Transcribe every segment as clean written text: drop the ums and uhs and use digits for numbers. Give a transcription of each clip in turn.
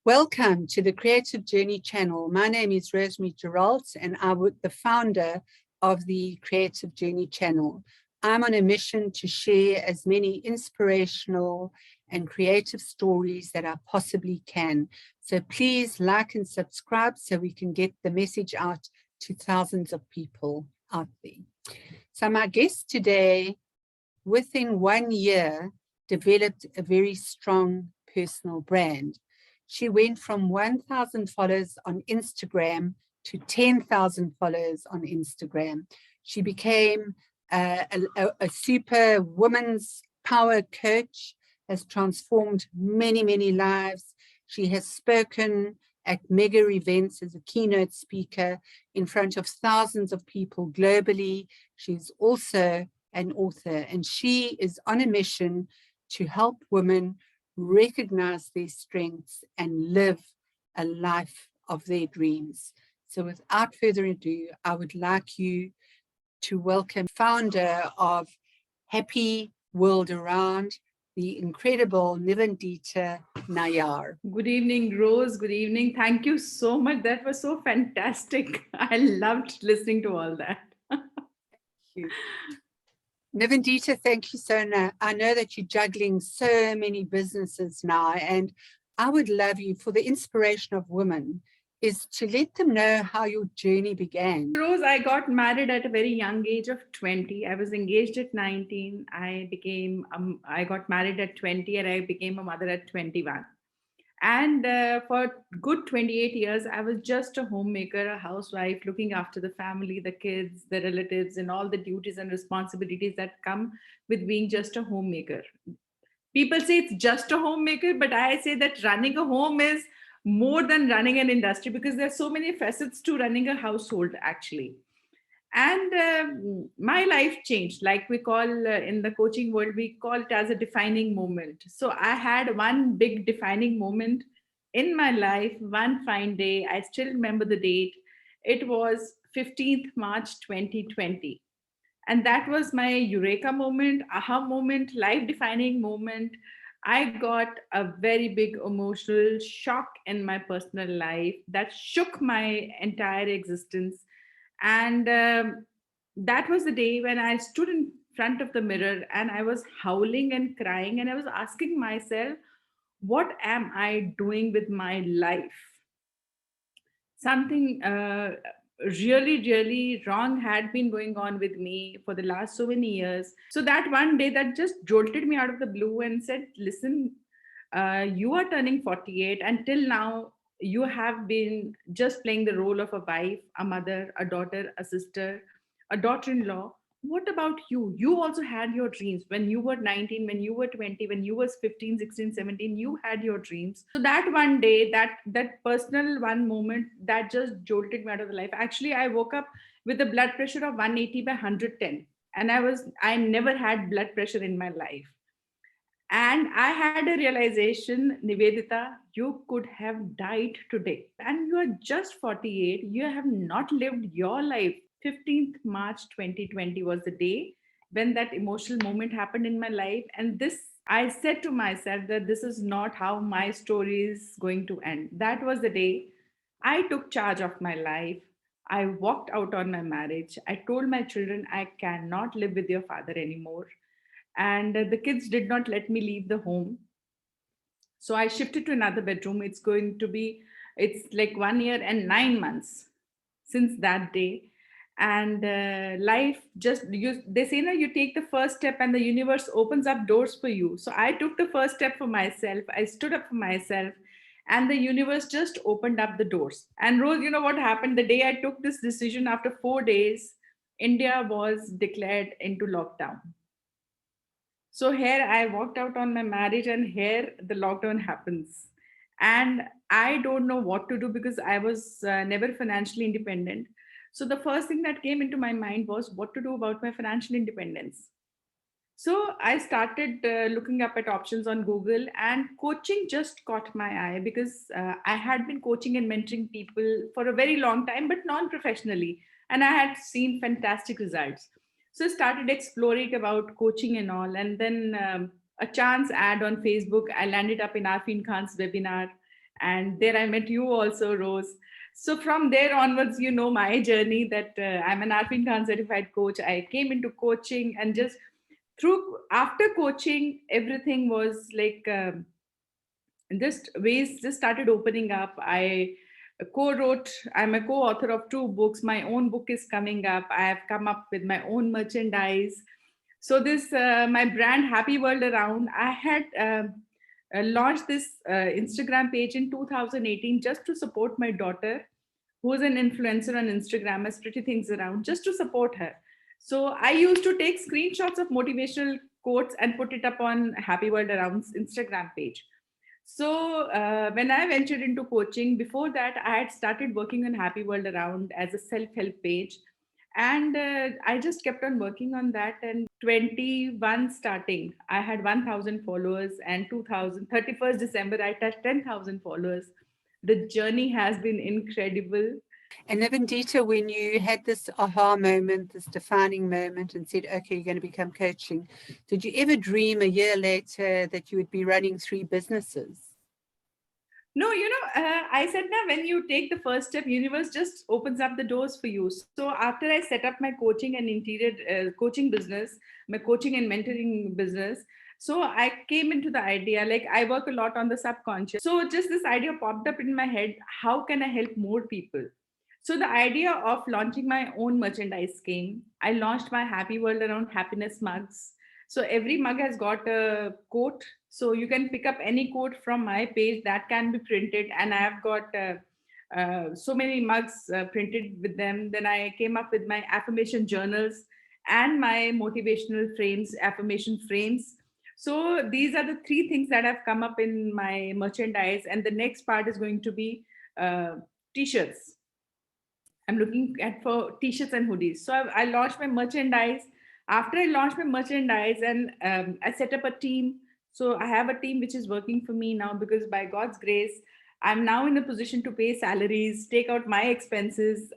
Welcome to the Creative Journey channel. My name is Rosemary Geralt and I'm the founder of the Creative Journey channel. I'm on a mission to share as many inspirational and creative stories that I possibly can. So please like and subscribe so we can get the message out to thousands of people out there. So my guest today, within 1 year, developed a very strong personal brand. She went from 1,000 followers on Instagram to 10,000 followers on Instagram. She became a super woman's power coach, has transformed many, many lives. She has spoken at mega events as a keynote speaker in front of thousands of people globally. She's also an author, and she is on a mission to help women recognize their strengths and live a life of their dreams. So without further ado, I would like you to welcome founder of Happy World Around, the incredible Nivetida Nayar. Good evening, Rose. Good evening. Thank you so much. That was so fantastic. I loved listening to all that. Thank you. Nivetida, thank you so much. I know that you're juggling so many businesses now, and I would love you, for the inspiration of women, is to let them know how your journey began. Rose, I got married at a very young age of 20. I was engaged at 19. I got married at 20 and I became a mother at 21. And for good 28 years, I was just a homemaker, a housewife, looking after the family, the kids, the relatives, and all the duties and responsibilities that come with being just a homemaker. People say it's just a homemaker, but I say that running a home is more than running an industry, because there's so many facets to running a household, actually. And my life changed, like we call in the coaching world, we call it as a defining moment. So I had one big defining moment in my life. One fine day, I still remember the date. It was 15th March 2020, and that was my eureka moment, aha moment, life defining moment. I got a very big emotional shock in my personal life that shook my entire existence. And that was the day when I stood in front of the mirror and I was howling and crying, and I was asking myself, what am I doing with my life? Something really wrong had been going on with me for the last so many years. So that one day that just jolted me out of the blue and said, listen, you are turning 48, and till now you have been just playing the role of a wife, a mother, a daughter, a sister, a daughter-in-law. What about you? You also had your dreams when you were 19, when you were 20, when you was 15, 16, 17. You had your dreams. So that one day, that personal one moment, that just jolted me out of the life. Actually, I woke up with a blood pressure of 180 by 110, and I never had blood pressure in my life. And I had a realization, Nivedita, you could have died today. And you are just 48. You have not lived your life. 15th March 2020 was the day when that emotional moment happened in my life. And this, I said to myself that this is not how my story is going to end. That was the day I took charge of my life. I walked out on my marriage. I told my children, I cannot live with your father anymore. And the kids did not let me leave the home. So I shifted to another bedroom. It's like 1 year and 9 months since that day. And life just, they say, no, you take the first step and the universe opens up doors for you. So I took the first step for myself. I stood up for myself, and the universe just opened up the doors. And Rose, you know what happened? The day I took this decision, after 4 days, India was declared into lockdown. So here I walked out on my marriage, and here the lockdown happens. And I don't know what to do, because I was never financially independent. So the first thing that came into my mind was what to do about my financial independence. So I started looking up at options on Google, and coaching just caught my eye, because I had been coaching and mentoring people for a very long time, but non-professionally. And I had seen fantastic results. So I started exploring about coaching and all. And then a chance ad on Facebook, I landed up in Arfin Khan's webinar. And there I met you also, Rose. So from there onwards, you know my journey that I'm an Arfin Khan certified coach. I came into coaching, and just through after coaching, everything was like just ways just started opening up. I co-wrote. I'm a co-author of 2 books. My own book is coming up. I have come up with my own merchandise. So this my brand Happy World Around, I had launched this Instagram page in 2018 just to support my daughter, who is an influencer on Instagram, as Pretty Things Around, just to support her. So I used to take screenshots of motivational quotes and put it up on Happy World Around's Instagram page. So when I ventured into coaching, before that, I had started working on Happy World Around as a self-help page. And I just kept on working on that. And 21 starting, I had 1,000 followers, and 31st December, I touched 10,000 followers. The journey has been incredible. And Nivedita, when you had this aha moment, this defining moment, and said, okay, you're going to become coaching, did you ever dream a year later that you would be running 3 businesses? No, I said now, when you take the first step, universe just opens up the doors for you. So after I set up my coaching and interior coaching business, my coaching and mentoring business, so I came into the idea, like I work a lot on the subconscious. So just this idea popped up in my head: how can I help more people? So the idea of launching my own merchandise came. I launched my Happy World Around happiness mugs. So every mug has got a quote. So you can pick up any quote from my page that can be printed, and I have got so many mugs printed with them. Then I came up with my affirmation journals and my motivational frames, affirmation frames. So these are the 3 things that have come up in my merchandise, and the next part is going to be t-shirts. I'm looking at for t-shirts and hoodies. So I launched my merchandise. After I launched my merchandise, and I set up a team. So I have a team which is working for me now, because by God's grace, I'm now in a position to pay salaries, take out my expenses.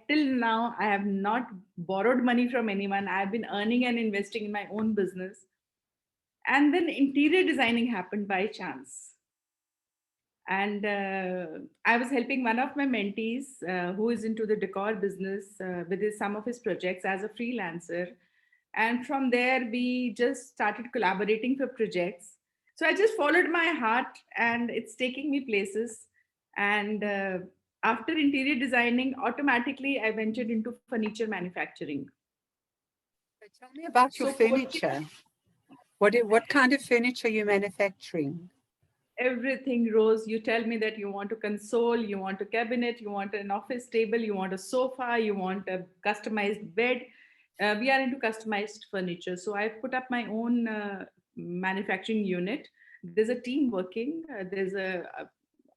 Till now I have not borrowed money from anyone. I've been earning and investing in my own business. And then interior designing happened by chance. And I was helping one of my mentees who is into the decor business with some of his projects as a freelancer. And from there, we just started collaborating for projects. So I just followed my heart, and it's taking me places. And after interior designing, automatically I ventured into furniture manufacturing. So tell me about your So coaching, furniture. What kind of furniture are you manufacturing? everything, Rose. You tell me that you want a console, you want a cabinet, you want an office table, you want a sofa, you want a customized bed. We are into customized furniture. So I've put up my own manufacturing unit. There's a team working.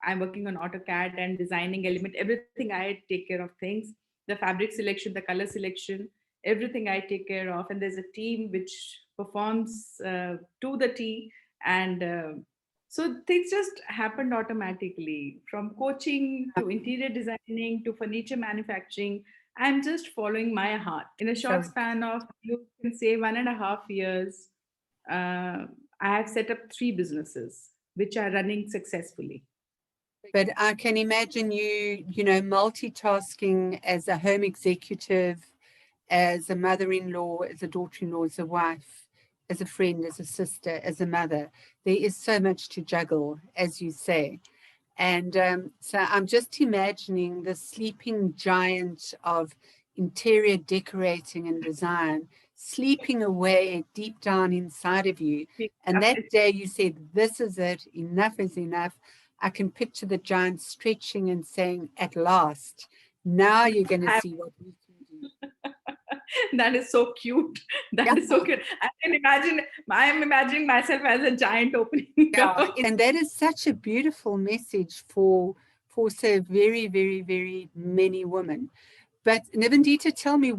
I'm working on AutoCAD and designing element. Everything I take care of things. The fabric selection, the color selection, everything I take care of. And there's a team which performs to the T. And so things just happened automatically, from coaching to interior designing to furniture manufacturing. I'm just following my heart. In a short So, span of, you can say, 1.5 years, uh, I have set up 3 businesses which are running successfully. but I can imagine multitasking as a home executive, as a mother-in-law, as a daughter-in-law, as a wife, as a friend, as a sister, as a mother. There is so much to juggle, as you say. And so I'm just imagining the sleeping giant of interior decorating and design sleeping away deep down inside of you. And that day you said, this is it, enough is enough. I can picture the giant stretching and saying, at last, now you're going to see what we can do. That is so cute. That is so cute. I am imagining myself as a giant opening. Yeah, and that is such a beautiful message for so very, very, very many women. But Nivendita, tell me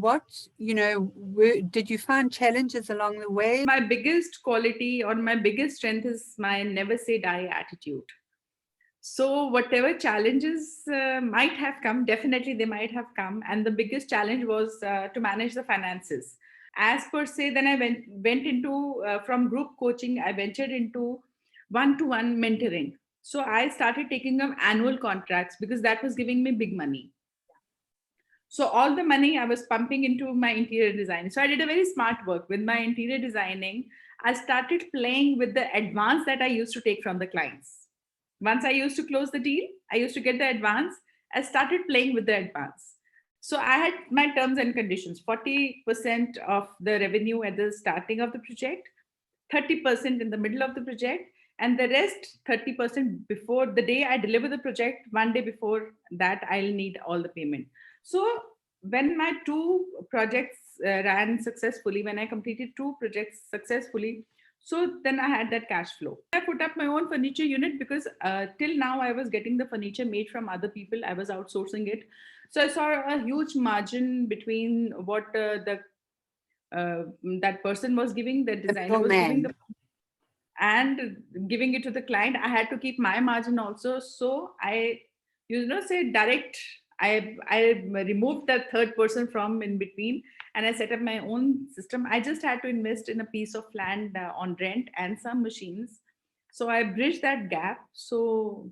did you find challenges along the way? My biggest quality or my biggest strength is my never say die attitude. So whatever challenges might have come, definitely they might have come. And the biggest challenge was to manage the finances. As per se, then I went into from group coaching, I ventured into one-to-one mentoring. So I started taking up annual contracts because that was giving me big money. So all the money I was pumping into my interior design. So I did a very smart work with my interior designing. I started playing with the advance that I used to take from the clients. Once I used to close the deal, I used to get the advance. I started playing with the advance. So I had my terms and conditions: 40% of the revenue at the starting of the project, 30% in the middle of the project, and the rest 30% before the day I deliver the project. One day before that, I'll need all the payment. So when my two projects ran successfully, when I completed two projects successfully, so then I had that cash flow. I put up my own furniture unit because till now I was getting the furniture made from other people. I was outsourcing it. So I saw a huge margin between what uh, that person was giving, the The designer was giving, middleman. and giving it to the client. I had to keep my margin also. So I, say direct. I removed that third person from in between, and I set up my own system. I just had to invest in a piece of land on rent and some machines. So I bridged that gap. So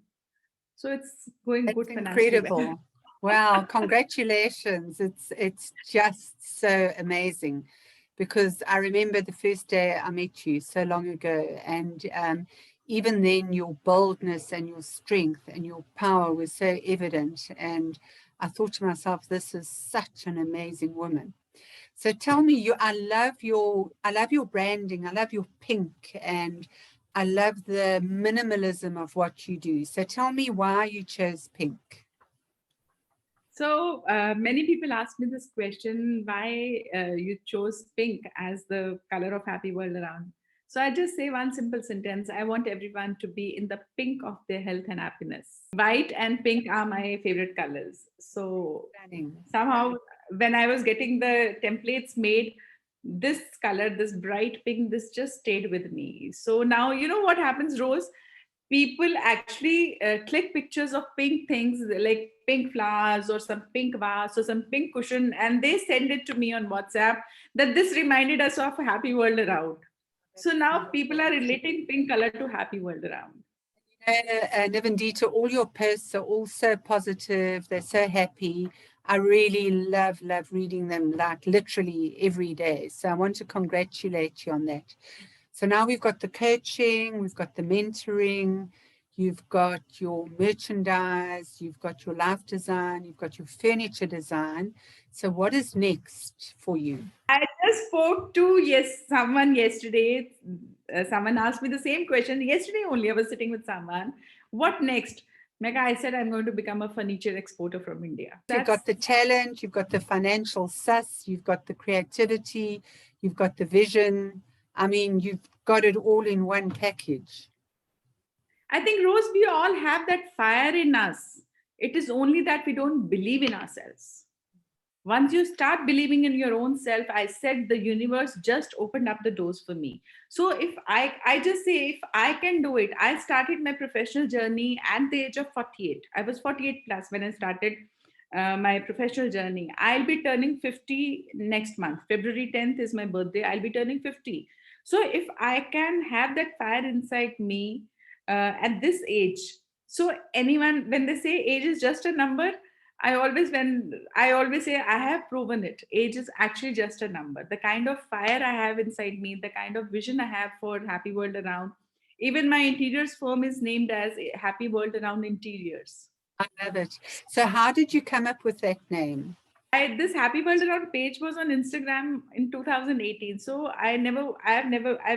it's going That's good financially well. incredible. Wow, congratulations. It's just so amazing because I remember the first day I met you so long ago, and even then your boldness and your strength and your power was so evident. And I thought to myself, this is such an amazing woman. So tell me, I love your branding, I love your pink, and I love the minimalism of what you do. So tell me why you chose pink. So many people ask me this question: why you chose pink as the color of happy world around? So I just say one simple sentence: I want everyone to be in the pink of their health and happiness. White and pink are my favorite colors. So Stunning. somehow, when I was getting the templates made, this color, this bright pink, this just stayed with me. So now, you know what happens, Rose? People actually click pictures of pink things like pink flowers or some pink vase or some pink cushion, and they send it to me on WhatsApp that this reminded us of a happy world around. So That's now people beautiful. are relating pink color to happy world around. Nivendita, all your posts are all so positive. They're so happy. I really love reading them, like literally every day. So I want to congratulate you on that. So now we've got the coaching, we've got the mentoring, you've got your merchandise, you've got your life design, you've got your furniture design. So what is next for you? I just spoke to someone yesterday. Someone asked me the same question yesterday only. I was sitting with someone. What next? Mega, I said I'm going to become a furniture exporter from India. You've got the talent, you've got the financial sus, you've got the creativity, you've got the vision. I mean, you've got it all in one package. I think, Rose, we all have that fire in us. It is only that we don't believe in ourselves. Once you start believing in your own self, I said the universe just opened up the doors for me. So if I just say, if I can do it, I started my professional journey at the age of 48. I was 48 plus when I started my professional journey. I'll be turning 50 next month. February 10th is my birthday. I'll be turning 50. So if I can have that fire inside me at this age, so anyone, when they say age is just a number, I always say I have proven it. Age is actually just a number. The kind of fire I have inside me, the kind of vision I have for Happy World Around. Even my interiors firm is named as Happy World Around Interiors. I love it. So how did you come up with that name? This Happy World Around page was on Instagram in 2018. So I've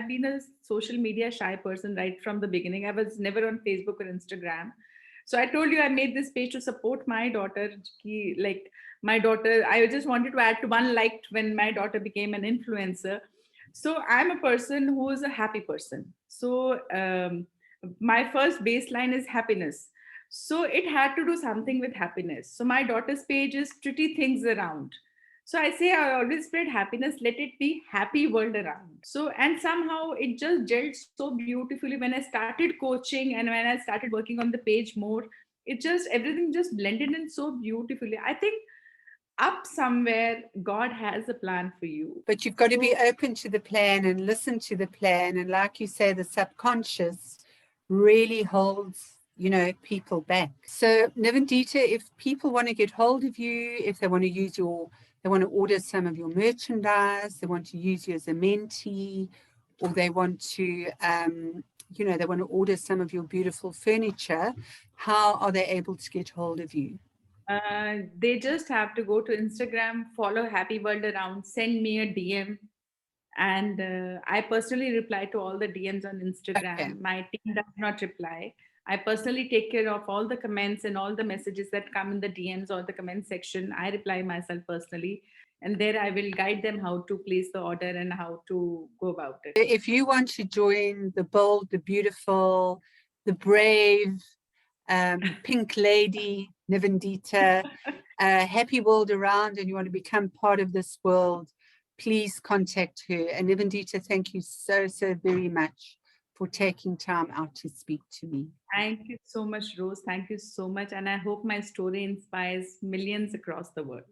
been a social media shy person right from the beginning. I was never on Facebook or Instagram. So I told you I made this page to support my daughter. Like my daughter, I just wanted to add to one liked when my daughter became an influencer. So I'm a person who is a happy person. So my first baseline is happiness. So it had to do something with happiness. So my daughter's page is pretty things around. So I say I always spread happiness, let it be happy world around. So, and somehow it just gelled so beautifully when I started coaching and when I started working on the page more. It just, everything just blended in so beautifully. I think up somewhere, God has a plan for you. But you've got to be So open to the plan and listen to the plan. And like you say, the subconscious really holds people back. So Nivedita, if people want to get hold of you, if they want to they want to order some of your merchandise, they want to use you as a mentee, or they want to, they want to order some of your beautiful furniture, how are they able to get hold of you? They just have to go to Instagram, follow Happy World Around, send me a DM, and I personally reply to all the DMs on Okay. Instagram. My team does not reply. I personally take care of all the comments and all the messages that come in the DMs or the comment section. I reply myself personally, and there I will guide them how to place the order and how to go about it. If you want to join the bold, the beautiful, the brave, pink lady, Nivedita, happy world around, and you want to become part of this world, please contact her. And Nivedita, thank you so, so very much for taking time out to speak to me. Thank you so much, Rose. Thank you so much. And I hope my story inspires millions across the world.